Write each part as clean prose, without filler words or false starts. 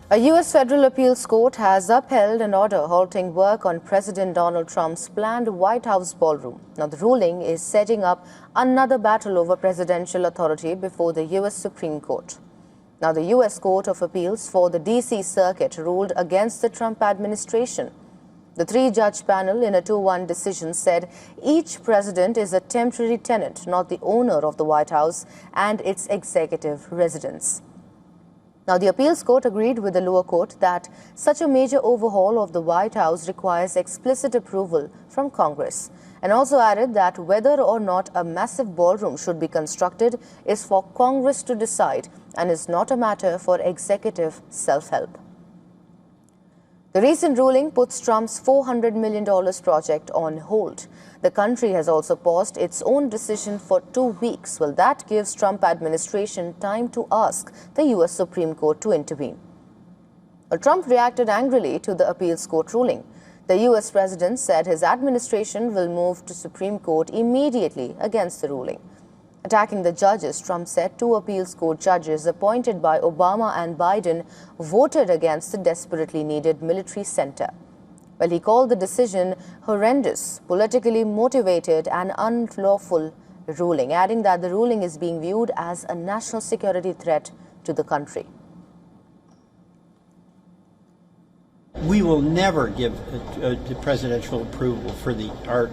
A U.S. federal appeals court has upheld an order halting work on President Donald Trump's planned White House ballroom. Now, the ruling is setting up another battle over presidential authority before the U.S. Supreme Court. Now, the U.S. Court of Appeals for the D.C. Circuit ruled against the Trump administration. The three-judge panel in a 2-1 decision said each president is a temporary tenant, not the owner of the White House and its executive residence. Now, the appeals court agreed with the lower court that such a major overhaul of the White House requires explicit approval from Congress, and also added that whether or not a massive ballroom should be constructed is for Congress to decide and is not a matter for executive self-help. The recent ruling puts Trump's $400 million project on hold. The country has also paused its own decision for 2 weeks. Well, that gives Trump administration time to ask the U.S. Supreme Court to intervene. Well, Trump reacted angrily to the appeals court ruling. The U.S. president said his administration will move to Supreme Court immediately against the ruling. Attacking the judges, Trump said 2 appeals court judges appointed by Obama and Biden voted against the desperately needed military center. Well, he called the decision horrendous, politically motivated and unlawful ruling, adding that the ruling is being viewed as a national security threat to the country. We will never give the presidential approval for the Arc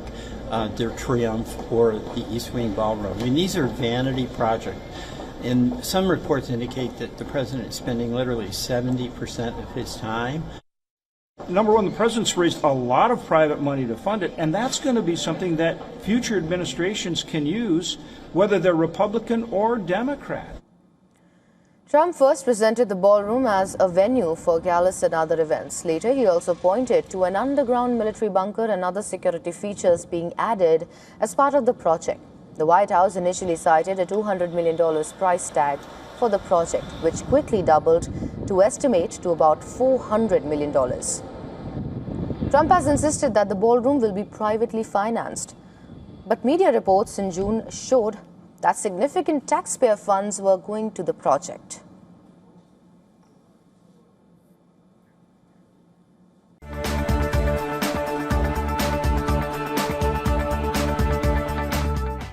de Triomphe or the East Wing Ballroom. I mean, these are vanity projects. And some reports indicate that the president is spending literally 70% of his time. Number one, the president's raised a lot of private money to fund it, and that's going to be something that future administrations can use, whether they're Republican or Democrat. Trump first presented the ballroom as a venue for galas and other events. Later, he also pointed to an underground military bunker and other security features being added as part of the project. The White House initially cited a $200 million price tag for the project, which quickly doubled to estimate to about $400 million. Trump has insisted that the ballroom will be privately financed. But media reports in June showed that significant taxpayer funds were going to the project.